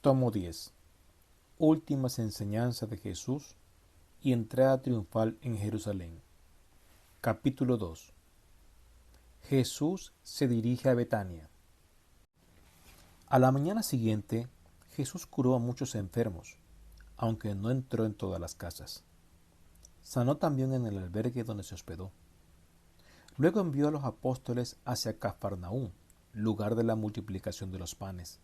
Tomo 10. Últimas enseñanzas de Jesús y entrada triunfal en Jerusalén. Capítulo 2. Jesús se dirige a Betania. A la mañana siguiente, Jesús curó a muchos enfermos, aunque no entró en todas las casas. Sanó también en el albergue donde se hospedó. Luego envió a los apóstoles hacia Cafarnaúm, lugar de la multiplicación de los panes.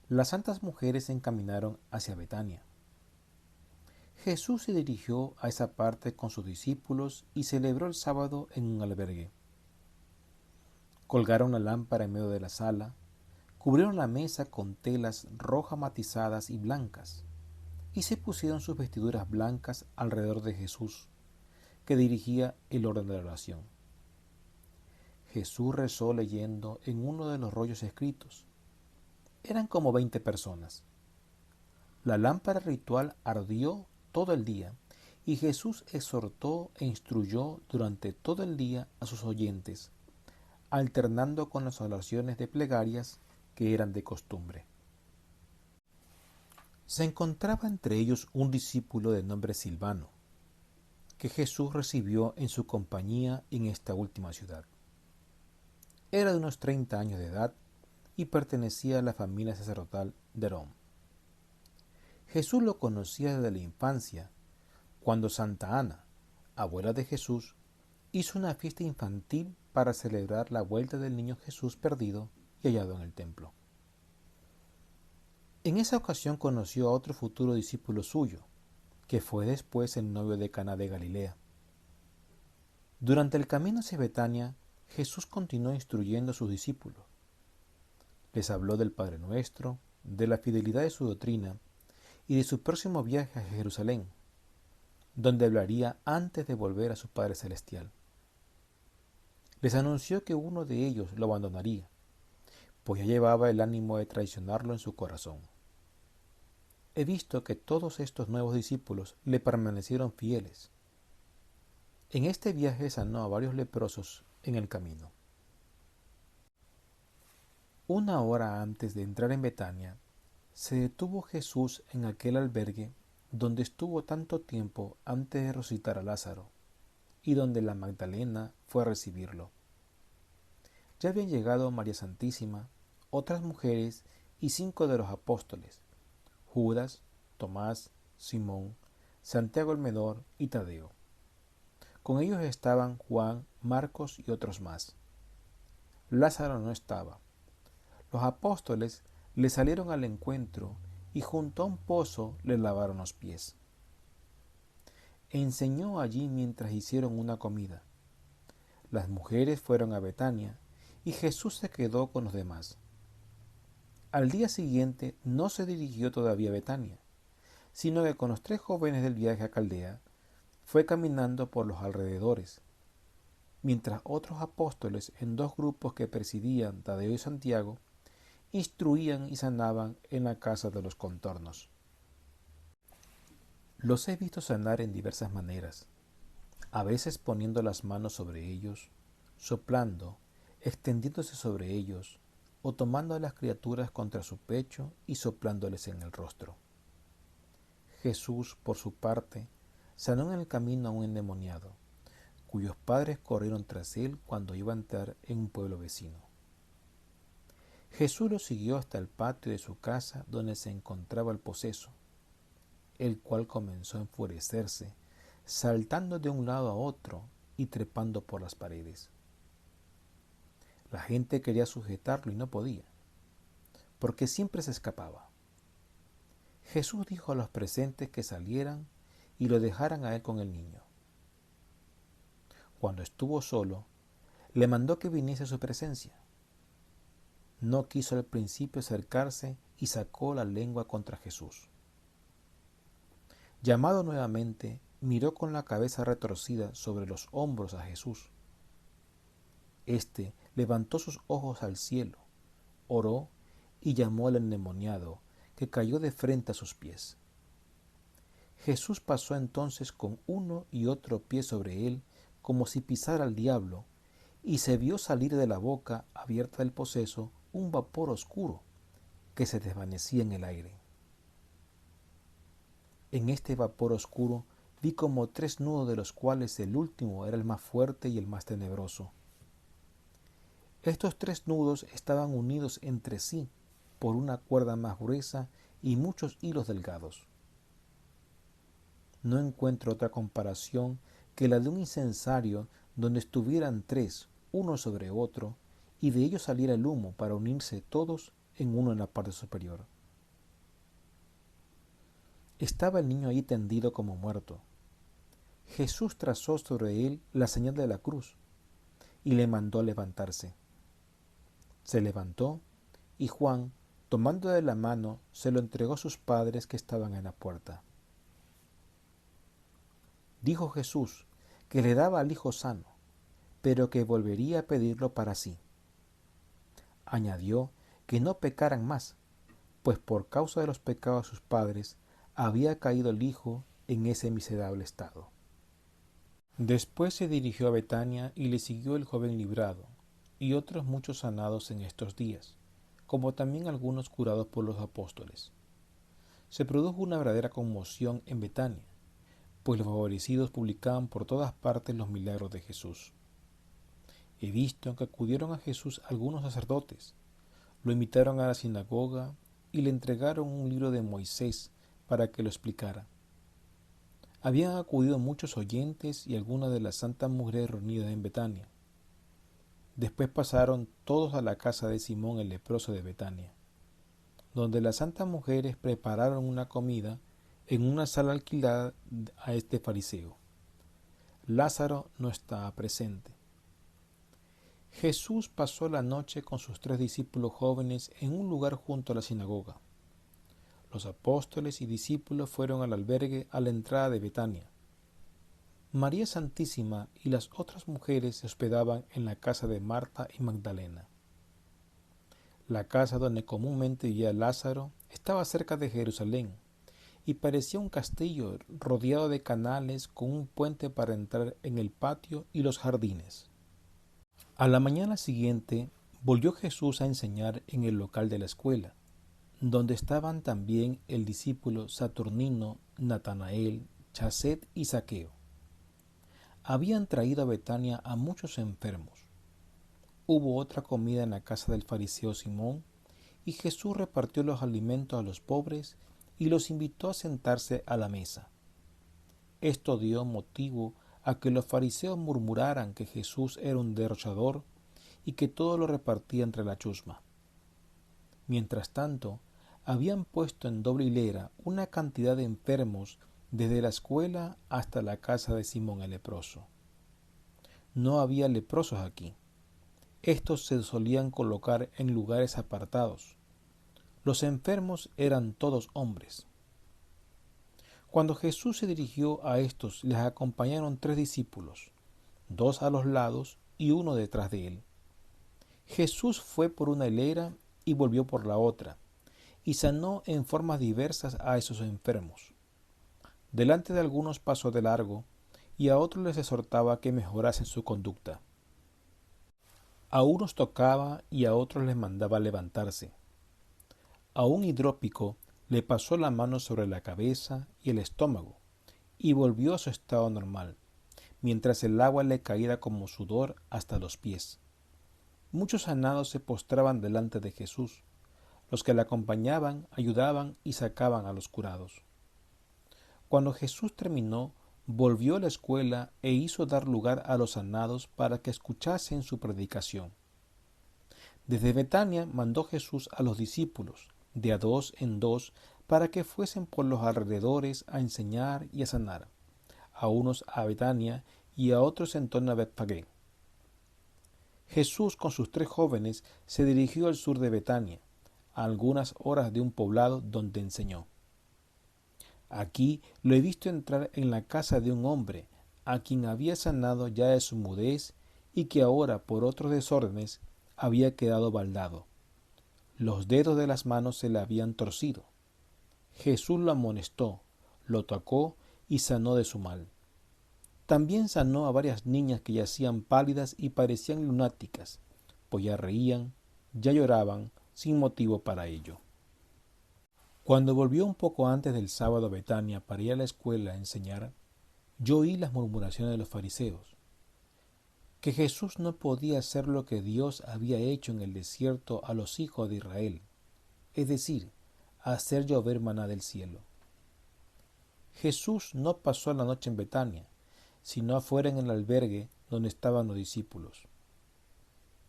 Las santas mujeres se encaminaron hacia Betania. Jesús se dirigió a esa parte con sus discípulos y celebró el sábado en un albergue. Colgaron la lámpara en medio de la sala, cubrieron la mesa con telas rojas matizadas y blancas, y se pusieron sus vestiduras blancas alrededor de Jesús, que dirigía el orden de la oración. Jesús rezó leyendo en uno de los rollos escritos. Eran como 20 personas. La lámpara ritual ardió todo el día, y Jesús exhortó e instruyó durante todo el día a sus oyentes, alternando con las oraciones de plegarias que eran de costumbre. Se encontraba entre ellos un discípulo de nombre Silvano, que Jesús recibió en su compañía en esta última ciudad. Era de unos 30 años de edad y pertenecía a la familia sacerdotal de Aarón. Jesús lo conocía desde la infancia, cuando Santa Ana, abuela de Jesús, hizo una fiesta infantil para celebrar la vuelta del niño Jesús perdido y hallado en el templo. En esa ocasión conoció a otro futuro discípulo suyo, que fue después el novio de Caná de Galilea. Durante el camino hacia Betania, Jesús continuó instruyendo a sus discípulos. Les habló del Padre Nuestro, de la fidelidad de su doctrina y de su próximo viaje a Jerusalén, donde hablaría antes de volver a su Padre Celestial. Les anunció que uno de ellos lo abandonaría, pues ya llevaba el ánimo de traicionarlo en su corazón. He visto que todos estos nuevos discípulos le permanecieron fieles. En este viaje sanó a varios leprosos en el camino. Una hora antes de entrar en Betania, se detuvo Jesús en aquel albergue donde estuvo tanto tiempo antes de resucitar a Lázaro, y donde la Magdalena fue a recibirlo. Ya habían llegado María Santísima, otras mujeres y 5 de los apóstoles, Judas, Tomás, Simón, Santiago el Menor y Tadeo. Con ellos estaban Juan, Marcos y otros más. Lázaro no estaba. Los apóstoles le salieron al encuentro y junto a un pozo le lavaron los pies. Enseñó allí mientras hicieron una comida. Las mujeres fueron a Betania y Jesús se quedó con los demás. Al día siguiente no se dirigió todavía a Betania, sino que con los 3 jóvenes del viaje a Caldea fue caminando por los alrededores, mientras otros apóstoles en 2 grupos que presidían Tadeo y Santiago instruían y sanaban en la casa de los contornos. Los he visto sanar en diversas maneras, a veces poniendo las manos sobre ellos, soplando, extendiéndose sobre ellos, o tomando a las criaturas contra su pecho y soplándoles en el rostro. Jesús, por su parte, sanó en el camino a un endemoniado, cuyos padres corrieron tras él cuando iba a entrar en un pueblo vecino. Jesús lo siguió hasta el patio de su casa donde se encontraba el poseso, el cual comenzó a enfurecerse, saltando de un lado a otro y trepando por las paredes. La gente quería sujetarlo y no podía, porque siempre se escapaba. Jesús dijo a los presentes que salieran y lo dejaran a él con el niño. Cuando estuvo solo, le mandó que viniese a su presencia. No quiso al principio acercarse y sacó la lengua contra Jesús. Llamado nuevamente, miró con la cabeza retorcida sobre los hombros a Jesús. Este levantó sus ojos al cielo, oró y llamó al endemoniado, que cayó de frente a sus pies. Jesús pasó entonces con uno y otro pie sobre él, como si pisara al diablo, y se vio salir de la boca abierta del poseso un vapor oscuro, que se desvanecía en el aire. En este vapor oscuro vi como 3 nudos, de los cuales el último era el más fuerte y el más tenebroso. Estos 3 nudos estaban unidos entre sí por una cuerda más gruesa y muchos hilos delgados. No encuentro otra comparación que la de un incensario donde estuvieran 3, uno sobre otro, y de ellos saliera el humo para unirse todos en uno en la parte superior. Estaba el niño ahí tendido como muerto. Jesús trazó sobre él la señal de la cruz y le mandó levantarse. Se levantó y Juan, tomando de la mano, se lo entregó a sus padres que estaban en la puerta. Dijo Jesús que le daba al hijo sano, pero que volvería a pedirlo para sí. Añadió que no pecaran más, pues por causa de los pecados de sus padres había caído el hijo en ese miserable estado. Después se dirigió a Betania y le siguió el joven librado, y otros muchos sanados en estos días, como también algunos curados por los apóstoles. Se produjo una verdadera conmoción en Betania, pues los favorecidos publicaban por todas partes los milagros de Jesús. He visto que acudieron a Jesús algunos sacerdotes, lo invitaron a la sinagoga y le entregaron un libro de Moisés para que lo explicara. Habían acudido muchos oyentes y algunas de las santas mujeres reunidas en Betania. Después pasaron todos a la casa de Simón el leproso de Betania, donde las santas mujeres prepararon una comida en una sala alquilada a este fariseo. Lázaro no estaba presente. Jesús pasó la noche con sus 3 discípulos jóvenes en un lugar junto a la sinagoga. Los apóstoles y discípulos fueron al albergue a la entrada de Betania. María Santísima y las otras mujeres se hospedaban en la casa de Marta y Magdalena. La casa donde comúnmente vivía Lázaro estaba cerca de Jerusalén y parecía un castillo rodeado de canales con un puente para entrar en el patio y los jardines. A la mañana siguiente volvió Jesús a enseñar en el local de la escuela, donde estaban también el discípulo Saturnino, Natanael, Chacet y Zaqueo. Habían traído a Betania a muchos enfermos. Hubo otra comida en la casa del fariseo Simón, y Jesús repartió los alimentos a los pobres y los invitó a sentarse a la mesa. Esto dio motivo a que los fariseos murmuraran que Jesús era un derrochador y que todo lo repartía entre la chusma. Mientras tanto, habían puesto en doble hilera una cantidad de enfermos desde la escuela hasta la casa de Simón el leproso. No había leprosos aquí. Estos se solían colocar en lugares apartados. Los enfermos eran todos hombres. Cuando Jesús se dirigió a estos, les acompañaron 3 discípulos, 2 a los lados y 1 detrás de él. Jesús fue por una hilera y volvió por la otra, y sanó en formas diversas a esos enfermos. Delante de algunos pasó de largo, y a otros les exhortaba que mejorasen su conducta. A unos tocaba y a otros les mandaba levantarse. A un hidrópico le pasó la mano sobre la cabeza y el estómago, y volvió a su estado normal, mientras el agua le caía como sudor hasta los pies. Muchos sanados se postraban delante de Jesús. Los que le acompañaban ayudaban y sacaban a los curados. Cuando Jesús terminó, volvió a la escuela e hizo dar lugar a los sanados para que escuchasen su predicación. Desde Betania mandó Jesús a los discípulos, de a 2 en 2, para que fuesen por los alrededores a enseñar y a sanar, a unos a Betania y a otros en torno a Betfagé. Jesús con sus 3 jóvenes se dirigió al sur de Betania, a algunas horas de un poblado donde enseñó. Aquí lo he visto entrar en la casa de un hombre, a quien había sanado ya de su mudez y que ahora, por otros desórdenes, había quedado baldado. Los dedos de las manos se le habían torcido. Jesús lo amonestó, lo tocó y sanó de su mal. También sanó a varias niñas que yacían pálidas y parecían lunáticas, pues ya reían, ya lloraban, sin motivo para ello. Cuando volvió un poco antes del sábado a Betania para ir a la escuela a enseñar, yo oí las murmuraciones de los fariseos, que Jesús no podía hacer lo que Dios había hecho en el desierto a los hijos de Israel, es decir, hacer llover maná del cielo. Jesús no pasó la noche en Betania, sino afuera en el albergue donde estaban los discípulos.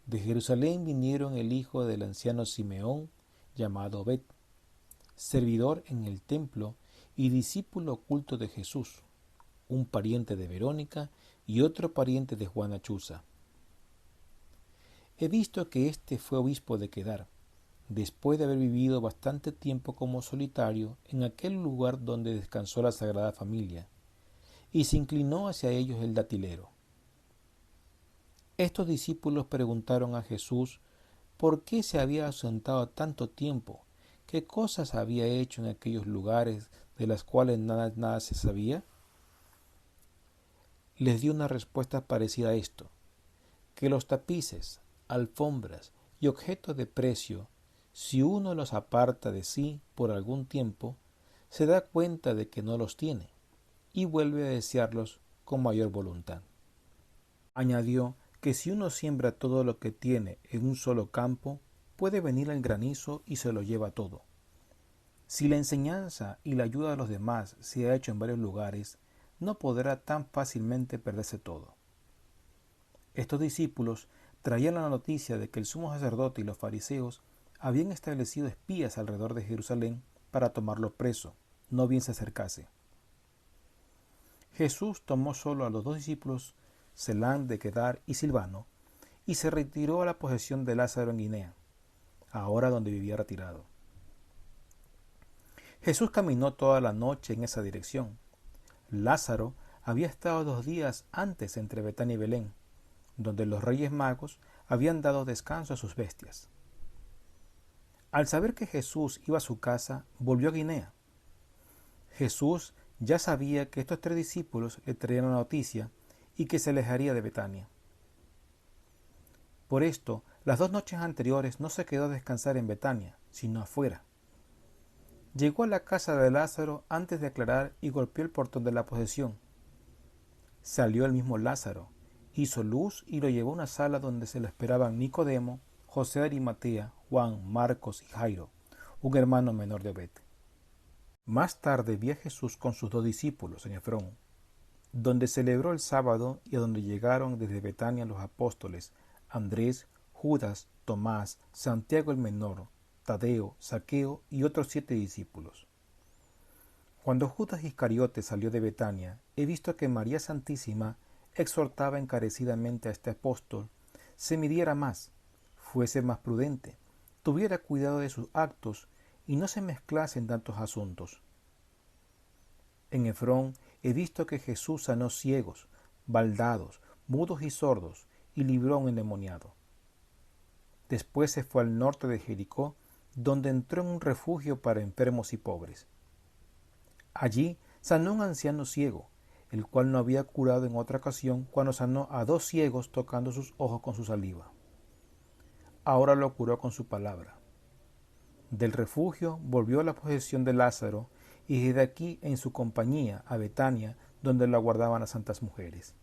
De Jerusalén vinieron el hijo del anciano Simeón, llamado Obed, servidor en el templo y discípulo oculto de Jesús, un pariente de Verónica y otro pariente de Juana Chuza. He visto que éste fue obispo de Quedar, después de haber vivido bastante tiempo como solitario en aquel lugar donde descansó la Sagrada Familia, y se inclinó hacia ellos el datilero. Estos discípulos preguntaron a Jesús por qué se había ausentado tanto tiempo, qué cosas había hecho en aquellos lugares de las cuales nada se sabía. Les dio una respuesta parecida a esto, que los tapices, alfombras y objetos de precio, si uno los aparta de sí por algún tiempo, se da cuenta de que no los tiene y vuelve a desearlos con mayor voluntad. Añadió que si uno siembra todo lo que tiene en un solo campo, puede venir el granizo y se lo lleva todo. Si la enseñanza y la ayuda a los demás se ha hecho en varios lugares, no podrá tan fácilmente perderse todo. Estos discípulos traían la noticia de que el sumo sacerdote y los fariseos habían establecido espías alrededor de Jerusalén para tomarlo preso, no bien se acercase. Jesús tomó solo a los dos discípulos, Celán de Quedar y Silvano, y se retiró a la posesión de Lázaro en Guinea, ahora donde vivía retirado. Jesús caminó toda la noche en esa dirección. Lázaro había estado 2 días antes entre Betania y Belén, donde los reyes magos habían dado descanso a sus bestias. Al saber que Jesús iba a su casa, volvió a Guinea. Jesús ya sabía que estos 3 discípulos le traían la noticia y que se alejaría de Betania. Por esto, las 2 noches anteriores no se quedó a descansar en Betania, sino afuera. Llegó a la casa de Lázaro antes de aclarar y golpeó el portón de la posesión. Salió el mismo Lázaro, hizo luz y lo llevó a una sala donde se lo esperaban Nicodemo, José de Arimatea, Juan, Marcos y Jairo, un hermano menor de Obed. Más tarde vi a Jesús con sus 2 discípulos en Efrón, donde celebró el sábado y a donde llegaron desde Betania los apóstoles Andrés, Judas, Tomás, Santiago el menor, Tadeo, Zaqueo y otros 7 discípulos. Cuando Judas Iscariote salió de Betania, he visto que María Santísima exhortaba encarecidamente a este apóstol se midiera más, fuese más prudente, tuviera cuidado de sus actos y no se mezclase en tantos asuntos. En Efrón he visto que Jesús sanó ciegos, baldados, mudos y sordos, y libró a un endemoniado. Después se fue al norte de Jericó, donde entró en un refugio para enfermos y pobres. Allí sanó a un anciano ciego, el cual no había curado en otra ocasión cuando sanó a 2 ciegos tocando sus ojos con su saliva. Ahora lo curó con su palabra. Del refugio volvió a la posesión de Lázaro y desde aquí en su compañía a Betania, donde lo aguardaban las santas mujeres.